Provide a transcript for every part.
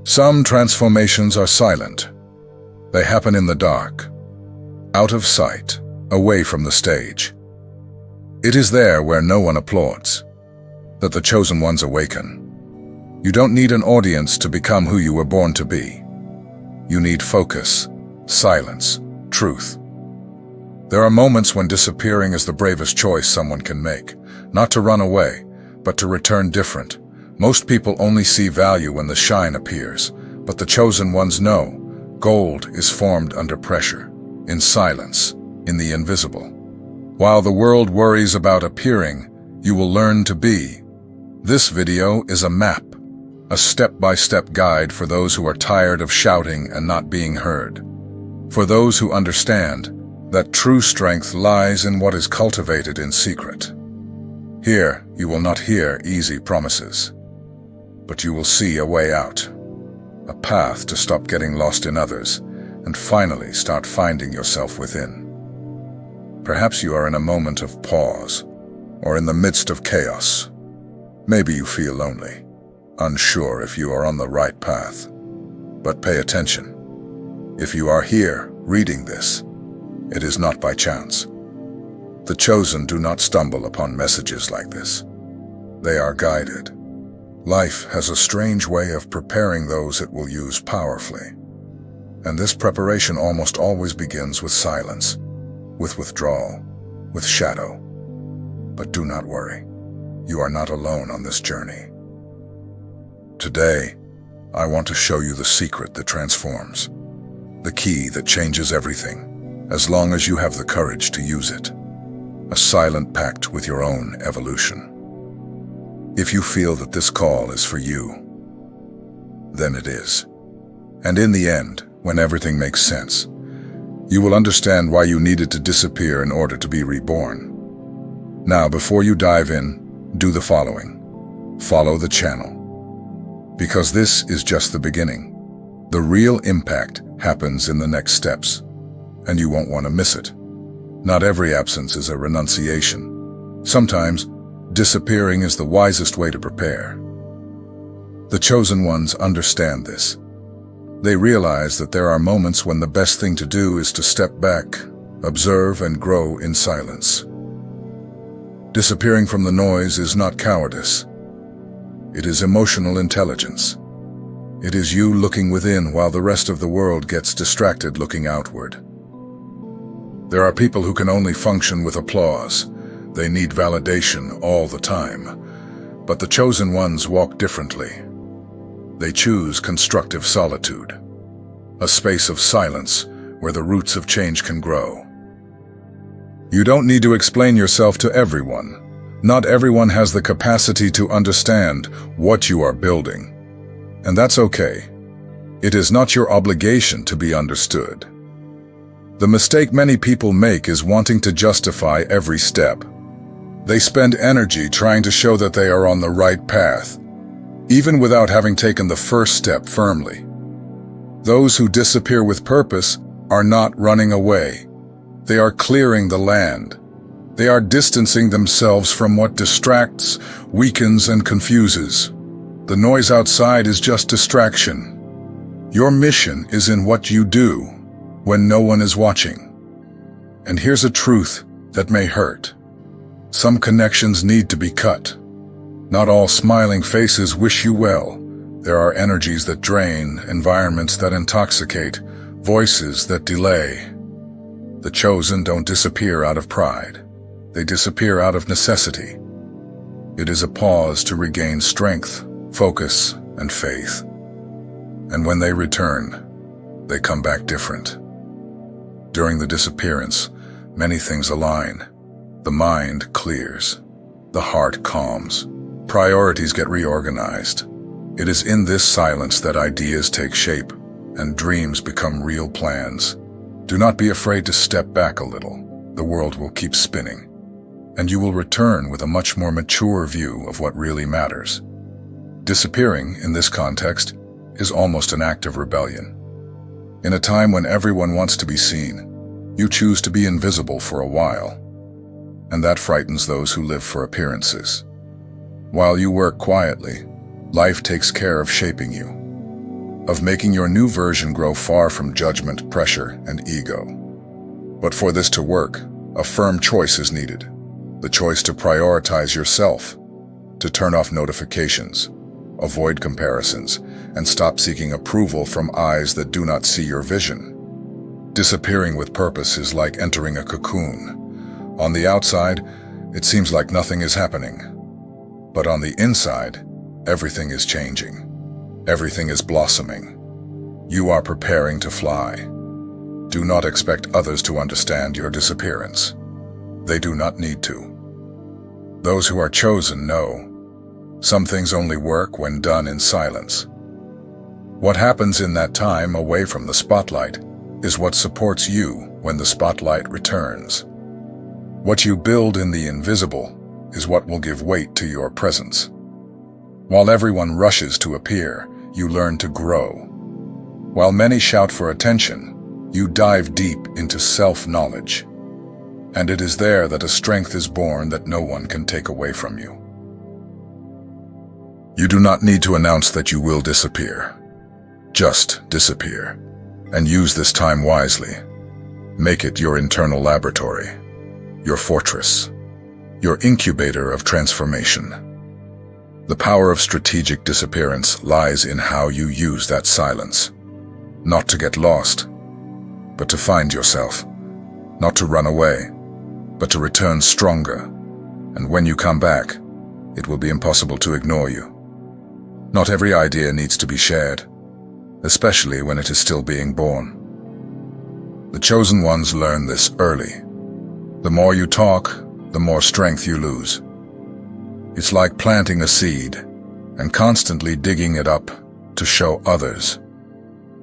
Some transformations are silent. They happen in the dark, out of sight, away from the stage. It is there where no one applauds, that the chosen ones awaken. You don't need an audience to become who you were born to be. You need focus, silence, truth. There are moments when disappearing is the bravest choice someone can make, not to run away, but to return different. Most people only see value when the shine appears, but the chosen ones know gold is formed under pressure, in silence, in the invisible. While the world worries about appearing, you will learn to be. This video is a map, a step-by-step guide for those who are tired of shouting and not being heard. For those who understand that true strength lies in what is cultivated in secret. Here, you will not hear easy promises, but you will see a way out, a path to stop getting lost in others and finally start finding yourself within. Perhaps you are in a moment of pause or in the midst of chaos. Maybe you feel lonely, unsure if you are on the right path. But pay attention. If you are here reading this, it is not by chance. The chosen do not stumble upon messages like this. They are guided. Life has a strange way of preparing those it will use powerfully. And this preparation almost always begins with silence, with withdrawal, with shadow. But do not worry. You are not alone on this journey. Today, I want to show you the secret that transforms, the key that changes everything, as long as you have the courage to use it. A silent pact with your own evolution. If you feel that this call is for you, then it is. And in the end, when everything makes sense, you will understand why you needed to disappear in order to be reborn. Now, before you dive in, do the following. Follow the channel. Because this is just the beginning. The real impact happens in the next steps, and you won't want to miss it. Not every absence is a renunciation. Sometimes, disappearing is the wisest way to prepare. The chosen ones understand this. They realize that there are moments when the best thing to do is to step back, observe, and grow in silence. Disappearing from the noise is not cowardice. It is emotional intelligence. It is you looking within while the rest of the world gets distracted looking outward. There are people who can only function with applause. They need validation all the time. But the chosen ones walk differently. They choose constructive solitude, a space of silence where the roots of change can grow. You don't need to explain yourself to everyone. Not everyone has the capacity to understand what you are building. And that's okay. It is not your obligation to be understood. The mistake many people make is wanting to justify every step. They spend energy trying to show that they are on the right path, even without having taken the first step firmly. Those who disappear with purpose are not running away. They are clearing the land. They are distancing themselves from what distracts, weakens, and confuses. The noise outside is just distraction. Your mission is in what you do when no one is watching. And here's a truth that may hurt. Some connections need to be cut. Not all smiling faces wish you well. There are energies that drain, environments that intoxicate, voices that delay. The chosen don't disappear out of pride. They disappear out of necessity. It is a pause to regain strength, focus, and faith. And when they return, they come back different. During the disappearance, many things align. The mind clears. The heart calms. Priorities get reorganized. It is in this silence that ideas take shape and dreams become real plans. Do not be afraid to step back a little. The world will keep spinning, and you will return with a much more mature view of what really matters. Disappearing, in this context, is almost an act of rebellion. In a time when everyone wants to be seen, you choose to be invisible for a while, and that frightens those who live for appearances. While you work quietly, life takes care of shaping you. of making your new version grow far from judgment, pressure, and ego. But for this to work, a firm choice is needed. The choice to prioritize yourself, to turn off notifications, avoid comparisons, and stop seeking approval from eyes that do not see your vision. Disappearing with purpose is like entering a cocoon. On the outside, it seems like nothing is happening. But on the inside, everything is changing. Everything is blossoming. You are preparing to fly. Do not expect others to understand your disappearance. They do not need to. Those who are chosen know. Some things only work when done in silence. What happens in that time away from the spotlight is what supports you when the spotlight returns. What you build in the invisible is what will give weight to your presence. While everyone rushes to appear, you learn to grow. While many shout for attention, you dive deep into self-knowledge. And it is there that a strength is born that no one can take away from you. You do not need to announce that you will disappear. Just disappear. And use this time wisely. Make it your internal laboratory, your fortress, your incubator of transformation. The power of strategic disappearance lies in how you use that silence. Not to get lost, but to find yourself. Not to run away, but to return stronger. And when you come back, it will be impossible to ignore you. Not every idea needs to be shared, especially when it is still being born. The chosen ones learn this early. The more you talk, the more strength you lose. It's like planting a seed and constantly digging it up to show others.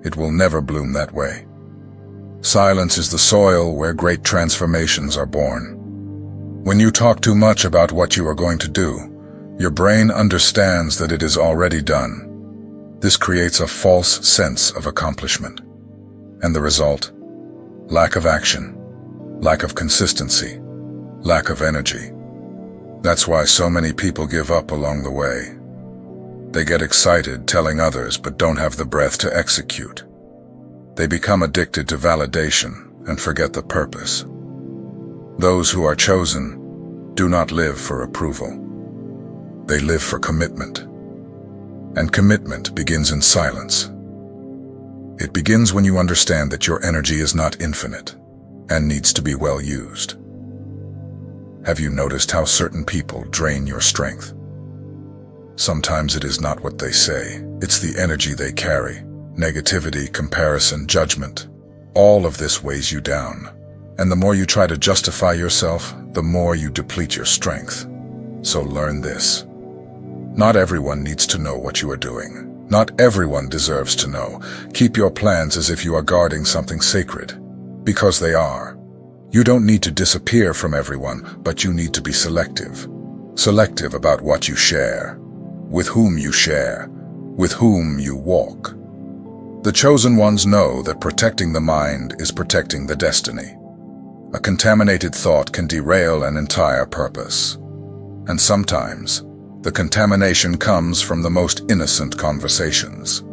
It will never bloom that way. Silence is the soil where great transformations are born. When you talk too much about what you are going to do, your brain understands that it is already done. This creates a false sense of accomplishment. And the result? Lack of action, lack of consistency, lack of energy. That's why so many people give up along the way. They get excited telling others but don't have the breath to execute. They become addicted to validation and forget the purpose. Those who are chosen do not live for approval. They live for commitment. And commitment begins in silence. It begins when you understand that your energy is not infinite and needs to be well used. Have you noticed how certain people drain your strength? Sometimes it is not what they say, it's the energy they carry. Negativity, comparison, judgment. All of this weighs you down. And the more you try to justify yourself, the more you deplete your strength. So learn this. Not everyone needs to know what you are doing. Not everyone deserves to know. Keep your plans as if you are guarding something sacred. Because they are. You don't need to disappear from everyone, but you need to be selective. Selective about what you share, with whom you share, with whom you walk. The chosen ones know that protecting the mind is protecting the destiny. A contaminated thought can derail an entire purpose. And sometimes, the contamination comes from the most innocent conversations.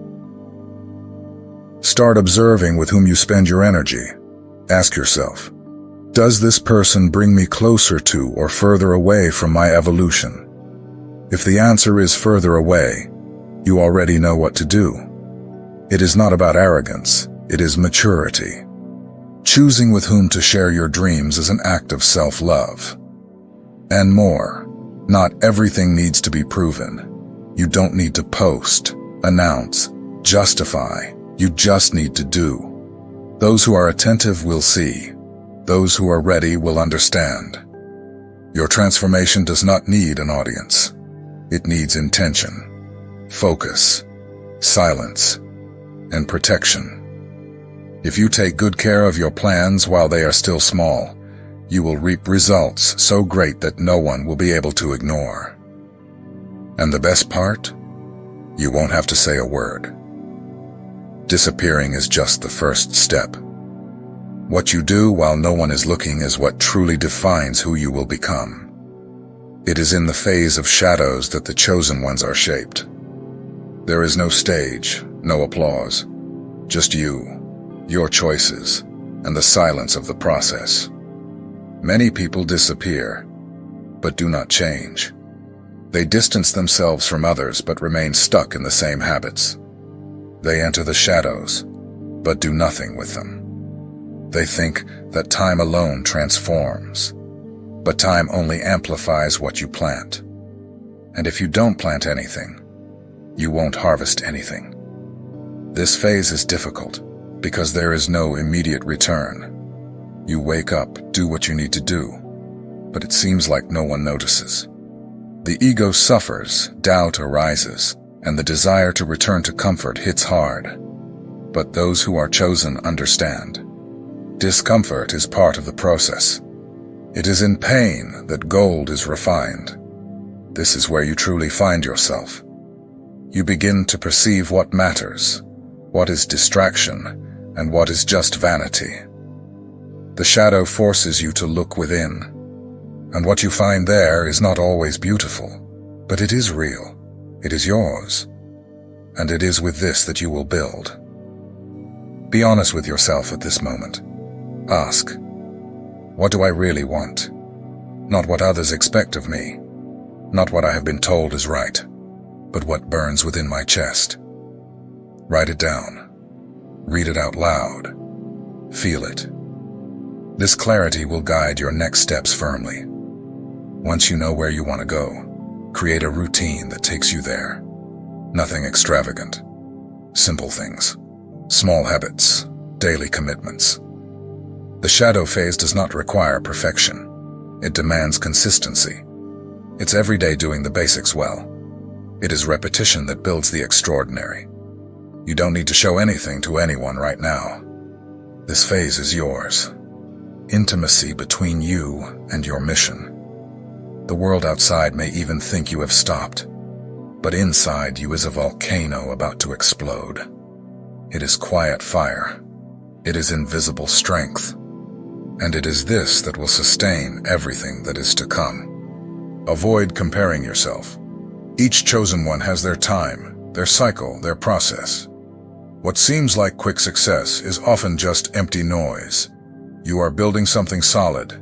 Start observing with whom you spend your energy. Ask yourself, does this person bring me closer to or further away from my evolution? If the answer is further away, you already know what to do. It is not about arrogance, it is maturity. Choosing with whom to share your dreams is an act of self-love. And more, not everything needs to be proven. You don't need to post, announce, justify. You just need to do. Those who are attentive will see. Those who are ready will understand. Your transformation does not need an audience. It needs intention, focus, silence, and protection. If you take good care of your plans while they are still small, you will reap results so great that no one will be able to ignore. And the best part? You won't have to say a word. Disappearing is just the first step. What you do while no one is looking is what truly defines who you will become. It is in the phase of shadows that the chosen ones are shaped. There is no stage, No applause. Just you, your choices, and the silence of the process. Many people disappear, but do not change. They distance themselves from others but remain stuck in the same habits. They enter the shadows, but do nothing with them. They think that time alone transforms, but time only amplifies what you plant. And if you don't plant anything, you won't harvest anything. This phase is difficult because there is no immediate return. You wake up, do what you need to do, but it seems like no one notices. The ego suffers, doubt arises, and the desire to return to comfort hits hard. But those who are chosen understand. Discomfort is part of the process. It is in pain that gold is refined. This is where you truly find yourself. You begin to perceive what matters, what is distraction, and what is just vanity. The shadow forces you to look within, and what you find there is not always beautiful, but it is real, it is yours, and it is with this that you will build. Be honest with yourself at this moment. Ask, what do I really want? Not what others expect of me, not what I have been told is right, but what burns within my chest. Write it down. Read it out loud. Feel it. This clarity will guide your next steps firmly. Once you know where you want to go, create a routine that takes you there. Nothing extravagant. Simple things. Small habits. Daily commitments. The shadow phase does not require perfection. It demands consistency. It's every day doing the basics well. It is repetition that builds the extraordinary. You don't need to show anything to anyone right now. This phase is yours. Intimacy between you and your mission. The world outside may even think you have stopped, but inside you is a volcano about to explode. It is quiet fire. It is invisible strength. And it is this that will sustain everything that is to come. Avoid comparing yourself. Each chosen one has their time, their cycle, their process. What seems like quick success is often just empty noise. You are building something solid,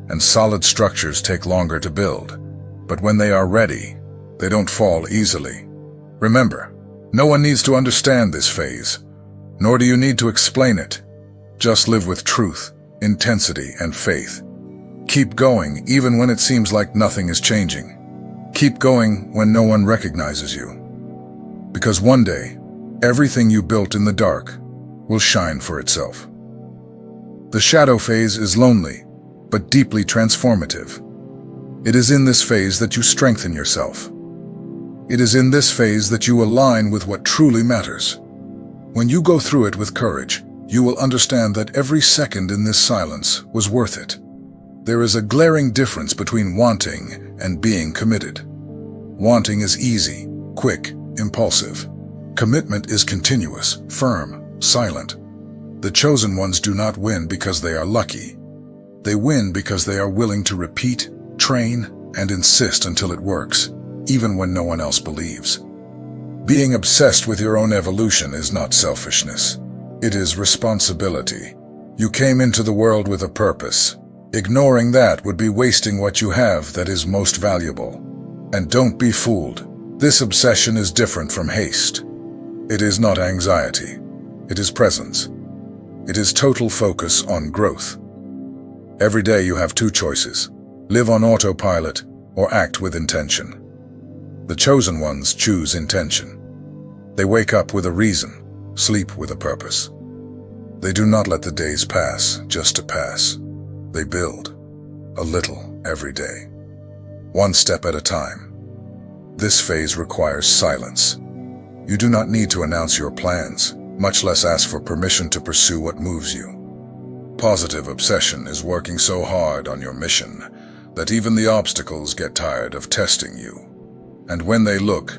and solid structures take longer to build. But when they are ready, they don't fall easily. Remember, no one needs to understand this phase, nor do you need to explain it. Just live with truth, intensity, and faith. Keep going even when it seems like nothing is changing. Keep going when no one recognizes you. Because one day, everything you built in the dark will shine for itself. The shadow phase is lonely, but deeply transformative. It is in this phase that you strengthen yourself. It is in this phase that you align with what truly matters. When you go through it with courage, you will understand that every second in this silence was worth it. There is a glaring difference between wanting and being committed. Wanting is easy, quick, impulsive. Commitment is continuous, firm, silent. The chosen ones do not win because they are lucky. They win because they are willing to repeat, train, and insist until it works, even when no one else believes. Being obsessed with your own evolution is not selfishness. It is responsibility. You came into the world with a purpose. Ignoring that would be wasting what you have that is most valuable. And don't be fooled. This obsession is different from haste. It is not anxiety. It is presence. It is total focus on growth. Every day you have two choices: live on autopilot or act with intention. The chosen ones choose intention. They wake up with a reason, sleep with a purpose. They do not let the days pass just to pass. They build, a little every day, one step at a time. This phase requires silence. You do not need to announce your plans, much less ask for permission to pursue what moves you. Positive obsession is working so hard on your mission that even the obstacles get tired of testing you. And when they look,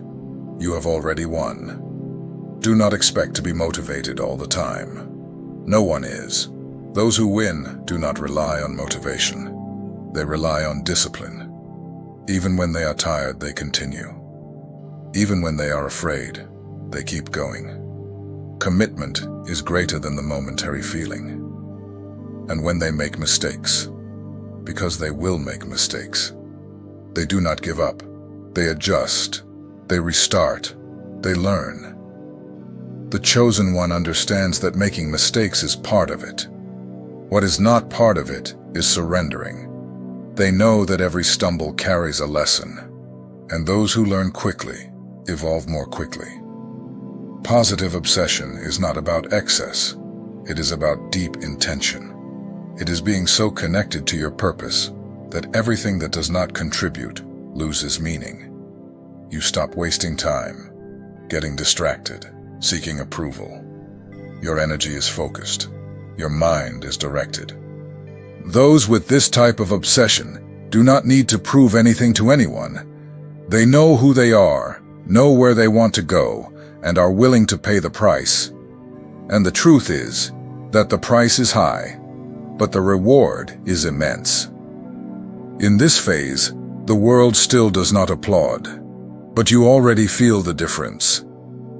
you have already won. Do not expect to be motivated all the time. No one is. Those who win do not rely on motivation. They rely on discipline. Even when they are tired, they continue. Even when they are afraid, they keep going. Commitment is greater than the momentary feeling. And when they make mistakes, because they will make mistakes, they do not give up. They adjust, they restart, they learn. The chosen one understands that making mistakes is part of it. What is not part of it is surrendering. They know that every stumble carries a lesson, and those who learn quickly evolve more quickly. Positive obsession is not about excess. It is about deep intention. It is being so connected to your purpose that everything that does not contribute loses meaning. You stop wasting time, getting distracted, seeking approval. Your energy is focused. Your mind is directed. Those with this type of obsession do not need to prove anything to anyone. They know who they are, know where they want to go, and are willing to pay the price. And the truth is that the price is high, but the reward is immense. In this phase, the world still does not applaud, but you already feel the difference.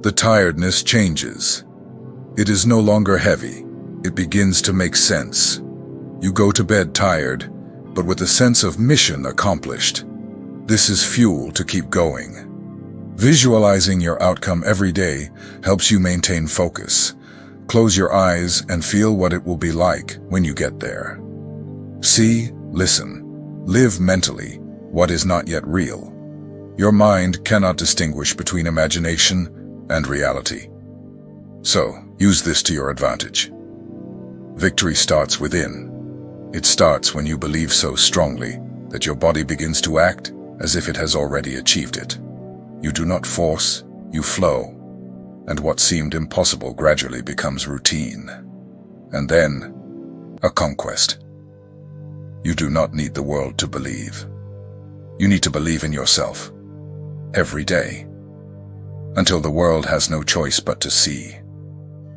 The tiredness changes. It is no longer heavy. It begins to make sense. You go to bed tired, but with a sense of mission accomplished. This is fuel to keep going. Visualizing your outcome every day helps you maintain focus. Close your eyes and feel what it will be like when you get there. See, listen, live mentally what is not yet real. Your mind cannot distinguish between imagination and reality. So, use this to your advantage. Victory starts within. It starts when you believe so strongly that your body begins to act as if it has already achieved it. You do not force, you flow, and what seemed impossible gradually becomes routine. And then, a conquest. You do not need the world to believe. You need to believe in yourself, every day, until the world has no choice but to see.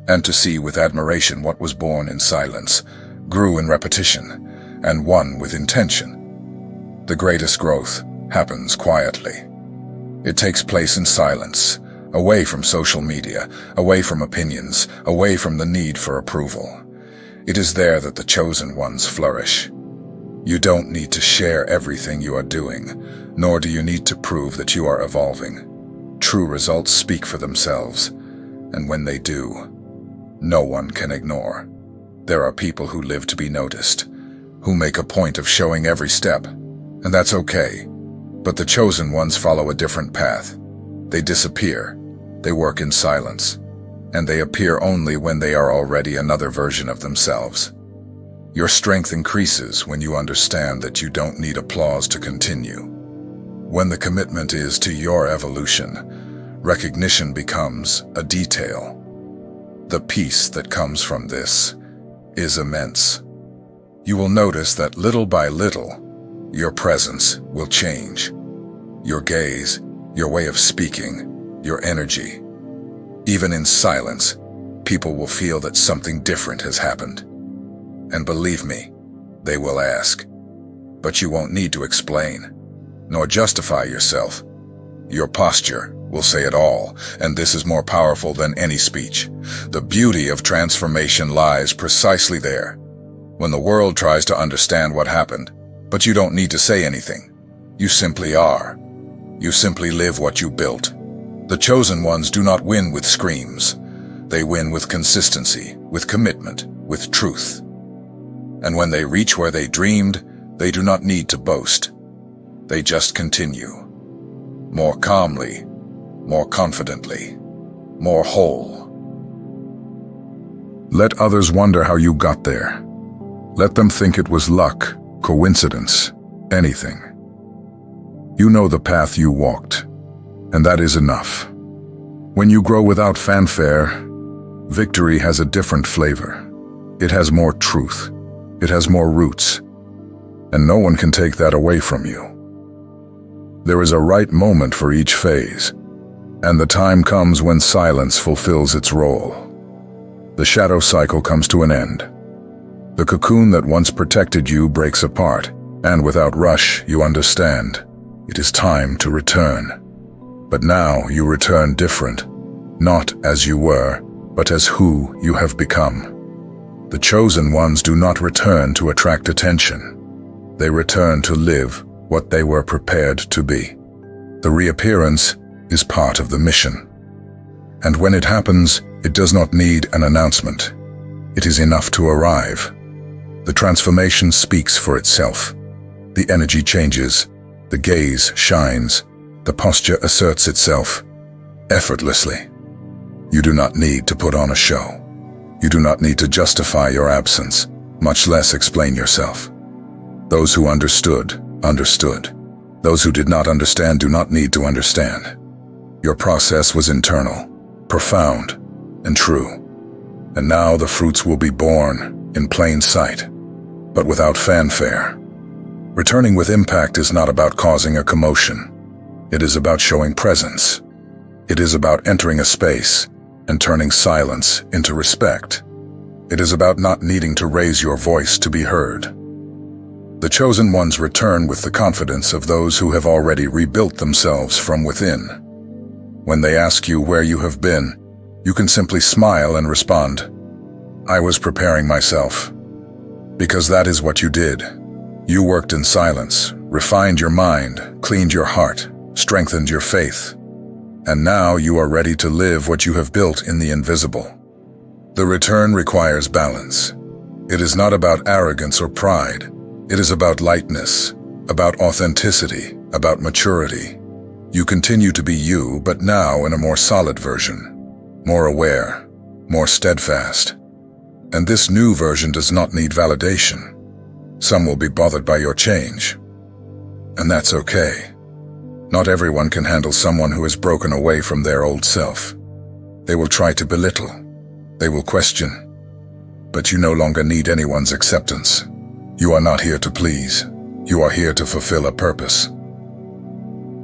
And to see with admiration what was born in silence, grew in repetition, and won with intention. The greatest growth happens quietly. It takes place in silence, away from social media, away from opinions, away from the need for approval. It is there that the chosen ones flourish. You don't need to share everything you are doing, nor do you need to prove that you are evolving. True results speak for themselves, and when they do, no one can ignore. There are people who live to be noticed, who make a point of showing every step, and that's okay. But the chosen ones follow a different path. They disappear, they work in silence, and they appear only when they are already another version of themselves. Your strength increases when you understand that you don't need applause to continue. When the commitment is to your evolution, recognition becomes a detail. The peace that comes from this is immense. You will notice that little by little, your presence will change. Your gaze, your way of speaking, your energy. Even in silence, people will feel that something different has happened. And believe me, they will ask. But you won't need to explain, nor justify yourself. Your posture will say it all, and this is more powerful than any speech. The beauty of transformation lies precisely there. When the world tries to understand what happened, but you don't need to say anything. You simply are. You simply live what you built. The chosen ones do not win with screams. They win with consistency, with commitment, with truth. And when they reach where they dreamed, they do not need to boast. They just continue. More calmly, more confidently, more whole. Let others wonder how you got there. Let them think it was luck, coincidence, anything. You know the path you walked, and that is enough. When you grow without fanfare, victory has a different flavor. It has more truth. It has more roots. And no one can take that away from you. There is a right moment for each phase, and the time comes when silence fulfills its role. The shadow cycle comes to an end. The cocoon that once protected you breaks apart, and without rush, you understand. It is time to return. But now you return different, not as you were, but as who you have become. The chosen ones do not return to attract attention. They return to live what they were prepared to be. The reappearance is part of the mission. And when it happens, it does not need an announcement. It is enough to arrive. The transformation speaks for itself. The energy changes, the gaze shines, the posture asserts itself effortlessly. You do not need to put on a show. You do not need to justify your absence, much less explain yourself. Those who understood, understood. Those who did not understand do not need to understand. Your process was internal, profound, and true. And now the fruits will be born in plain sight, but without fanfare. Returning with impact is not about causing a commotion. It is about showing presence. It is about entering a space and turning silence into respect. It is about not needing to raise your voice to be heard. The chosen ones return with the confidence of those who have already rebuilt themselves from within. When they ask you where you have been, you can simply smile and respond, "I was preparing myself." Because that is what you did. You worked in silence, refined your mind, cleaned your heart, strengthened your faith. And now you are ready to live what you have built in the invisible. The return requires balance. It is not about arrogance or pride. It is about lightness, about authenticity, about maturity. You continue to be you, but now in a more solid version, more aware, more steadfast. And this new version does not need validation. Some will be bothered by your change. And that's okay. Not everyone can handle someone who has broken away from their old self. They will try to belittle. They will question. But you no longer need anyone's acceptance. You are not here to please. You are here to fulfill a purpose.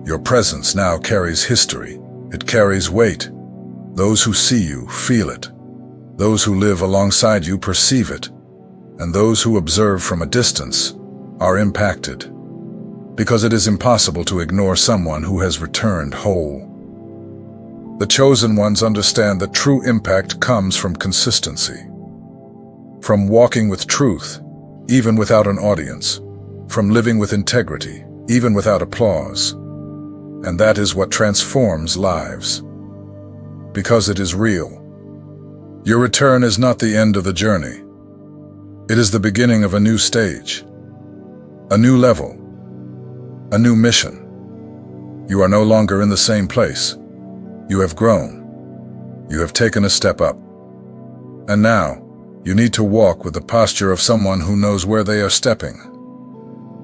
Your presence now carries history. It carries weight. Those who see you feel it. Those who live alongside you perceive it. And those who observe from a distance are impacted. Because it is impossible to ignore someone who has returned whole. The chosen ones understand that true impact comes from consistency. From walking with truth, even without an audience. From living with integrity, even without applause. And that is what transforms lives. Because it is real. Your return is not the end of the journey. It is the beginning of a new stage. A new level. A new mission. You are no longer in the same place. You have grown. You have taken a step up. And now, you need to walk with the posture of someone who knows where they are stepping.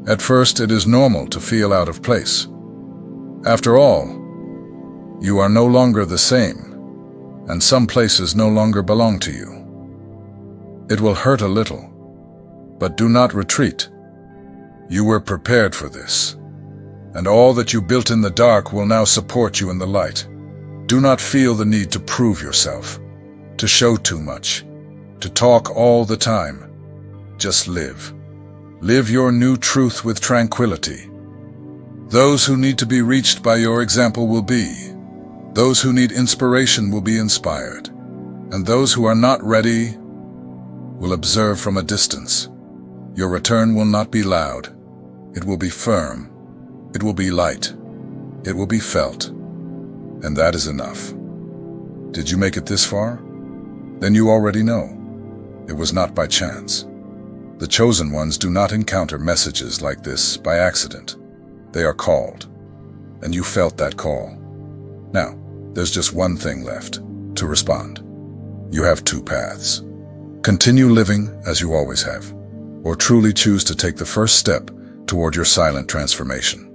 At first, it is normal to feel out of place. After all, you are no longer the same, and some places no longer belong to you. It will hurt a little, but do not retreat. You were prepared for this. And all that you built in the dark will now support you in the light. Do not feel the need to prove yourself, to show too much, to talk all the time. Just live. Live your new truth with tranquility. Those who need to be reached by your example will be. Those who need inspiration will be inspired. And those who are not ready will observe from a distance. Your return will not be loud. It will be firm. It will be light. It will be felt. And that is enough. Did you make it this far? Then you already know. It was not by chance. The chosen ones do not encounter messages like this by accident. They are called. And you felt that call. Now, there's just one thing left, to respond. You have two paths. Continue living as you always have, or truly choose to take the first step toward your silent transformation.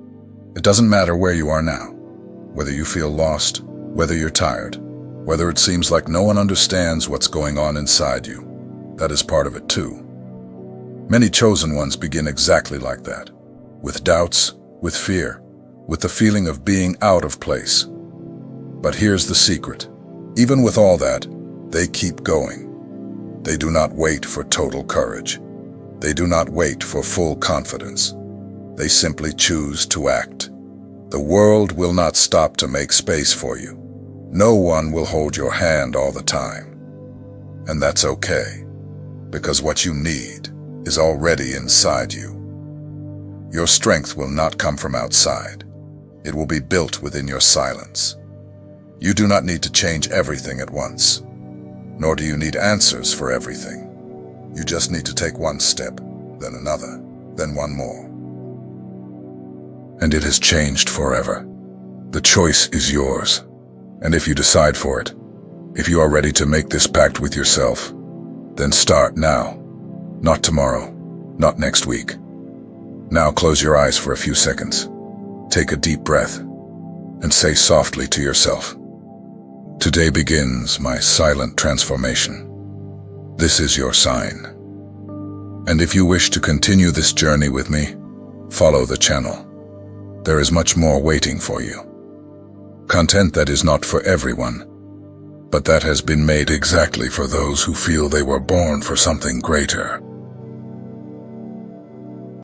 It doesn't matter where you are now, whether you feel lost, whether you're tired, whether it seems like no one understands what's going on inside you. That is part of it too. Many chosen ones begin exactly like that, with doubts, with fear, with the feeling of being out of place. But here's the secret. Even with all that, they keep going. They do not wait for total courage. They do not wait for full confidence. They simply choose to act. The world will not stop to make space for you. No one will hold your hand all the time. And that's okay, because what you need is already inside you. Your strength will not come from outside. It will be built within your silence. You do not need to change everything at once, nor do you need answers for everything. You just need to take one step, then another, then one more. And it has changed forever. The choice is yours. And if you decide for it, if you are ready to make this pact with yourself, then start now. Not tomorrow, not next week. Now close your eyes for a few seconds. Take a deep breath and say softly to yourself, "Today begins my silent transformation." This is your sign. And if you wish to continue this journey with me, follow the channel. There is much more waiting for you. Content that is not for everyone, but that has been made exactly for those who feel they were born for something greater.